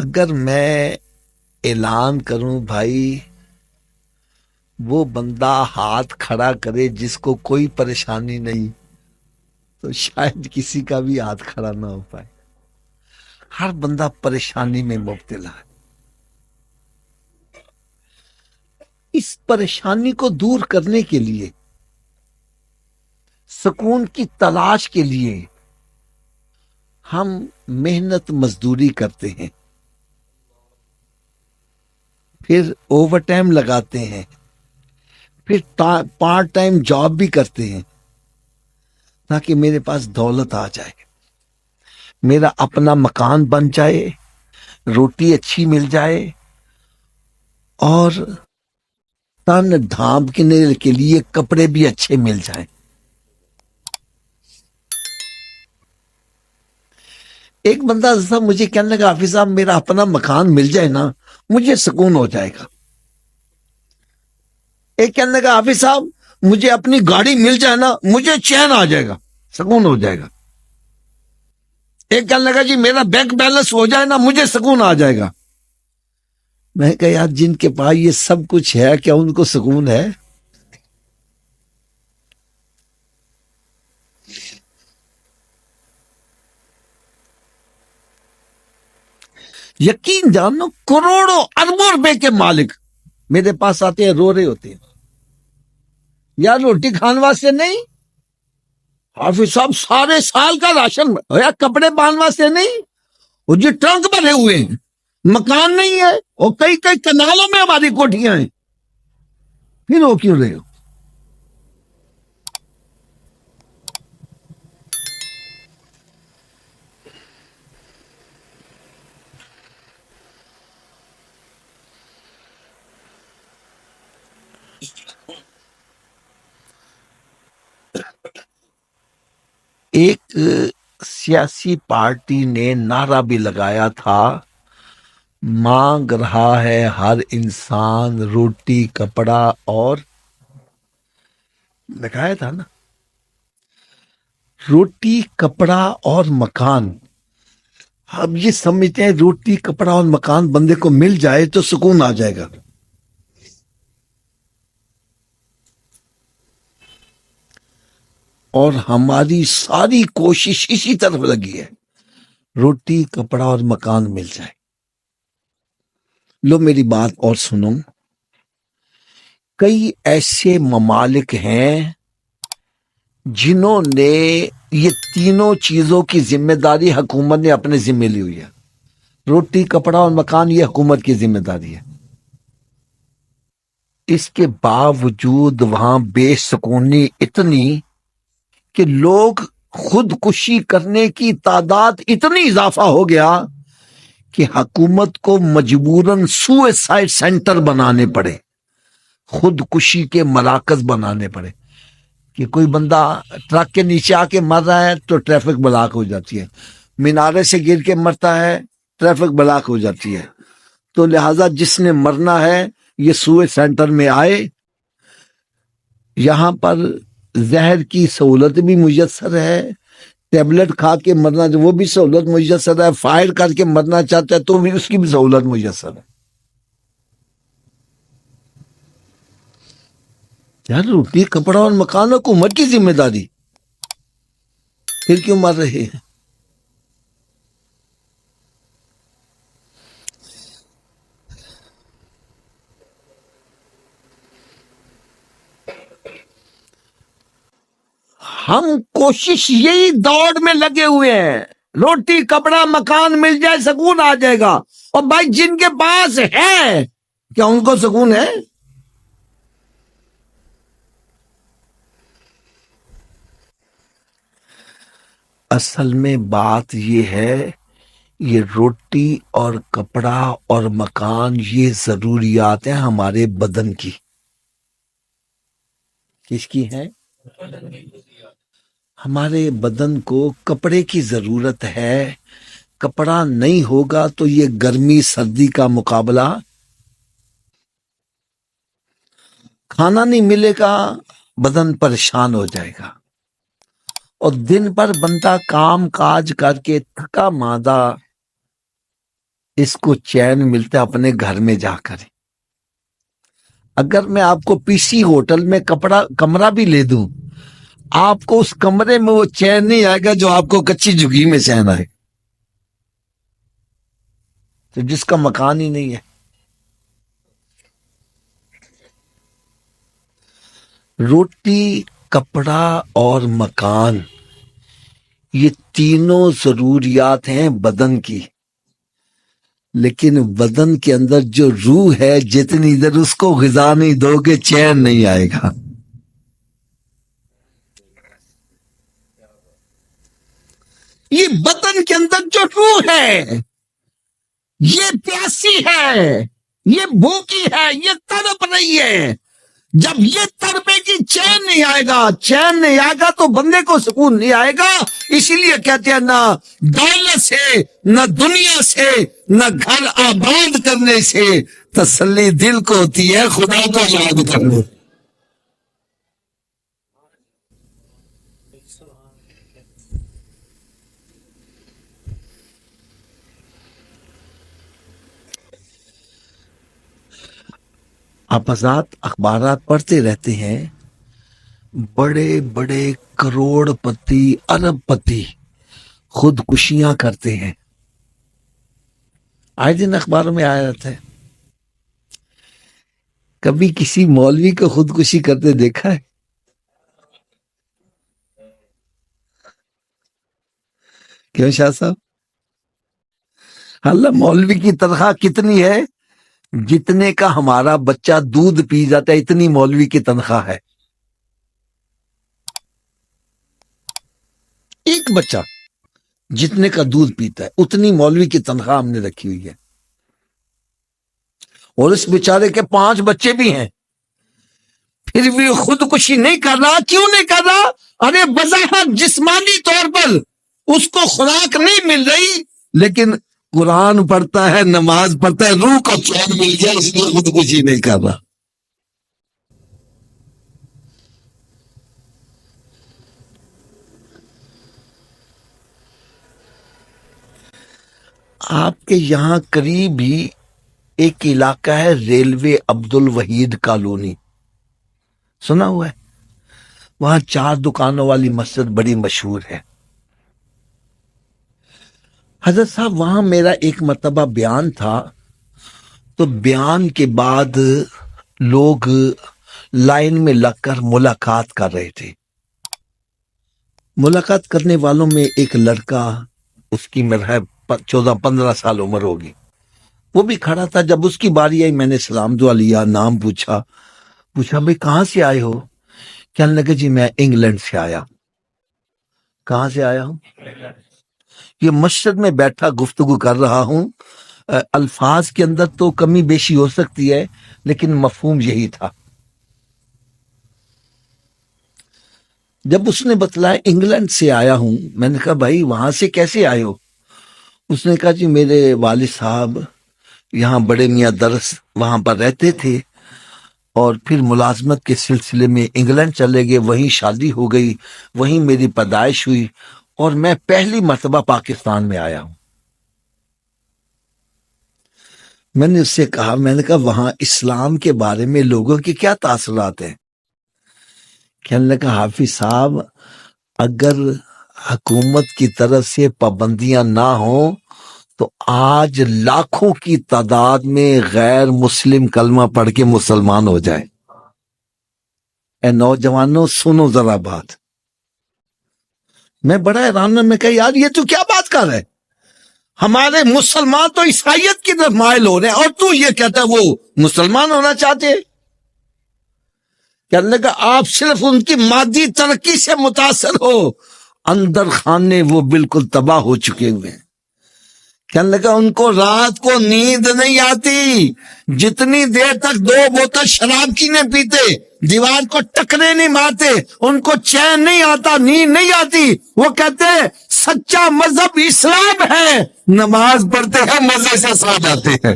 اگر میں اعلان کروں بھائی وہ بندہ ہاتھ کھڑا کرے جس کو کوئی پریشانی نہیں، تو شاید کسی کا بھی ہاتھ کھڑا نہ ہو پائے. ہر بندہ پریشانی میں مبتلا ہے. اس پریشانی کو دور کرنے کے لیے، سکون کی تلاش کے لیے ہم محنت مزدوری کرتے ہیں، پھر اوور ٹائم لگاتے ہیں، پھر پارٹ ٹائم جاب بھی کرتے ہیں تاکہ میرے پاس دولت آ جائے، میرا اپنا مکان بن جائے، روٹی اچھی مل جائے، اور تن ڈھانپنے کے لیے کپڑے بھی اچھے مل جائیں. ایک بندہ صاحب مجھے کہنے لگا حافظ صاحب میرا اپنا مکان مل جائے نا مجھے سکون ہو جائے گا. ایک کہنے لگا حافظ صاحب مجھے اپنی گاڑی مل جائے نا مجھے چین آ جائے گا، سکون ہو جائے گا. ایک کہنے لگا جی میرا بینک بیلنس ہو جائے نا مجھے سکون آ جائے گا. میں کہا یار جن کے پاس یہ سب کچھ ہے کیا ان کو سکون ہے؟ یقین جانو کروڑوں اربوں روپے کے مالک میرے پاس آتے ہیں، رو رہے ہوتے ہیں، یار روٹی کھانے واسطے نہیں حافظ صاحب، سارے سال کا راشن یا کپڑے پہننے واسطے نہیں، وہ جی ٹرنک بھرے ہوئے ہیں، مکان نہیں ہے، اور کئی کئی کنالوں میں ہماری کوٹھیاں ہیں، پھر وہ کیوں رہے ہو؟ ایک سیاسی پارٹی نے نعرہ بھی لگایا تھا، مانگ رہا ہے ہر انسان روٹی کپڑا، اور لگایا تھا نا روٹی کپڑا اور مکان. اب یہ سمجھتے ہیں روٹی کپڑا اور مکان بندے کو مل جائے تو سکون آ جائے گا. اور ہماری ساری کوشش اسی طرف لگی ہے، روٹی کپڑا اور مکان مل جائے. لو میری بات اور سنو، کئی ایسے ممالک ہیں جنہوں نے یہ تینوں چیزوں کی ذمہ داری حکومت نے اپنے ذمہ لی ہوئی ہے. روٹی کپڑا اور مکان یہ حکومت کی ذمہ داری ہے. اس کے باوجود وہاں بے سکونی اتنی کہ لوگ خودکشی کرنے کی تعداد اتنی اضافہ ہو گیا کہ حکومت کو مجبوراً سوئسائڈ سینٹر بنانے پڑے، خودکشی کے مراکز بنانے پڑے. کہ کوئی بندہ ٹرک کے نیچے آ کے مر رہا ہے تو ٹریفک بلاک ہو جاتی ہے، مینارے سے گر کے مرتا ہے ٹریفک بلاک ہو جاتی ہے. تو لہٰذا جس نے مرنا ہے یہ سوئے سینٹر میں آئے، یہاں پر زہر کی سہولت بھی میسر ہے، ٹیبلٹ کھا کے مرنا وہ بھی سہولت میسر ہے، فائر کر کے مرنا چاہتا ہے تو بھی اس کی بھی سہولت میسر ہے. یار روٹی کپڑا اور مکان حکومت کی ذمہ داری، پھر کیوں مر رہے ہیں؟ ہم کوشش یہی دوڑ میں لگے ہوئے ہیں، روٹی کپڑا مکان مل جائے سکون آ جائے گا. اور بھائی جن کے پاس ہے کیا ان کو سکون ہے؟ اصل میں بات یہ ہے، یہ روٹی اور کپڑا اور مکان یہ ضروریات ہیں ہمارے بدن کی. کس کی ہیں؟ ہمارے بدن کو کپڑے کی ضرورت ہے. کپڑا نہیں ہوگا تو یہ گرمی سردی کا مقابلہ، کھانا نہیں ملے گا بدن پریشان ہو جائے گا. اور دن بھر بندہ کام کاج کر کے تھکا ماندہ اس کو چین ملتا ہے اپنے گھر میں جا کر. اگر میں آپ کو پی ہوٹل میں کمرہ بھی لے دوں، آپ کو اس کمرے میں وہ چین نہیں آئے گا جو آپ کو کچی جھگی میں چین آئے. تو جس کا مکان ہی نہیں ہے. روٹی، کپڑا اور مکان، یہ تینوں ضروریات ہیں بدن کی، لیکن بدن کے اندر جو روح ہے جتنی دیر اس کو غذا نہیں دو گے چین نہیں آئے گا. یہ بدن کے اندر جو روح ہے یہ پیاسی ہے، یہ بھوکی ہے، یہ تڑپ رہی ہے. جب یہ تڑپے کی چین نہیں آئے گا، چین نہیں آئے گا تو بندے کو سکون نہیں آئے گا. اسی لیے کہتے ہیں نہ دولت سے، نہ دنیا سے، نہ گھر آباد کرنے سے تسلی دل کو ہوتی ہے خدا کو یاد کرنے. آپ حضرات اخبارات پڑھتے رہتے ہیں، بڑے بڑے کروڑ پتی، ارب پتی خودکشیاں کرتے ہیں. آئے دن اخباروں میں آیا رہتا ہے. کبھی کسی مولوی کو خودکشی کرتے دیکھا ہے؟ کیوں شاہ صاحب؟ اللہ، مولوی کی تنخواہ کتنی ہے؟ جتنے کا ہمارا بچہ دودھ پی جاتا ہے اتنی مولوی کی تنخواہ ہے. ایک بچہ جتنے کا دودھ پیتا ہے اتنی مولوی کی تنخواہ ہم نے رکھی ہوئی ہے. اور اس بیچارے کے 5 بچے بھی ہیں، پھر بھی خودکشی نہیں کر رہا. کیوں نہیں کر رہا؟ ارے بظاہر جسمانی طور پر اس کو خوراک نہیں مل رہی، لیکن قرآن پڑھتا ہے، نماز پڑھتا ہے، روح کا چین مل گیا، اس لیے خودکشی نہیں کر رہا. آپ کے یہاں قریب ہی ایک علاقہ ہے ریلوے عبد الوحید کالونی، سنا ہوا ہے؟ وہاں 4 دکانوں والی مسجد بڑی مشہور ہے. حضرت صاحب وہاں میرا ایک مرتبہ بیان تھا، تو بیان کے بعد لوگ لائن میں لگ کر ملاقات کر رہے تھے. ملاقات کرنے والوں میں ایک لڑکا، اس کی میرا 14-15 سال عمر ہوگی، وہ بھی کھڑا تھا. جب اس کی باری آئی میں نے سلام دعا لیا، نام پوچھا بھئی کہاں سے آئے ہو؟ کہنے لگے جی میں انگلینڈ سے آیا. کہاں سے آیا ہوں؟ یہ مسجد میں بیٹھا گفتگو کر رہا ہوں. الفاظ کے اندر تو کمی بیشی ہو سکتی ہے لیکن مفہوم یہی تھا. جب اس نے بتلایا انگلینڈ سے آیا ہوں، میں نے کہا بھائی وہاں سے کیسے آئے ہو؟ اس نے کہا جی میرے والد صاحب یہاں بڑے میاں درس وہاں پر رہتے تھے، اور پھر ملازمت کے سلسلے میں انگلینڈ چلے گئے، وہیں شادی ہو گئی، وہیں میری پیدائش ہوئی، اور میں پہلی مرتبہ پاکستان میں آیا ہوں. میں نے اس سے کہا، میں نے کہا وہاں اسلام کے بارے میں لوگوں کے کیا تاثرات ہیں؟ کہنے لگا حافظ صاحب اگر حکومت کی طرف سے پابندیاں نہ ہوں تو آج لاکھوں کی تعداد میں غیر مسلم کلمہ پڑھ کے مسلمان ہو جائے. اے نوجوانوں سنو ذرا بات. میں بڑا حیران میں کہا یار یہ تو کیا بات کر رہا ہے؟ ہمارے مسلمان تو عیسائیت کی طرف مائل ہو رہے ہیں اور تو یہ کہتا ہے وہ مسلمان ہونا چاہتے ہیں. کہنے لگا آپ صرف ان کی مادی ترقی سے متاثر ہو، اندر خانے وہ بالکل تباہ ہو چکے ہوئے ہیں. کہنے لگا ان کو رات کو نیند نہیں آتی، جتنی دیر تک 2 بوتل شراب کی نہیں پیتے، دیوار کو ٹکرے نہیں مارتے، ان کو چین نہیں آتا، نیند نہیں آتی. وہ کہتے ہیں سچا مذہب اسلام ہے، نماز پڑھتے ہیں مزے سے سو جاتے ہیں.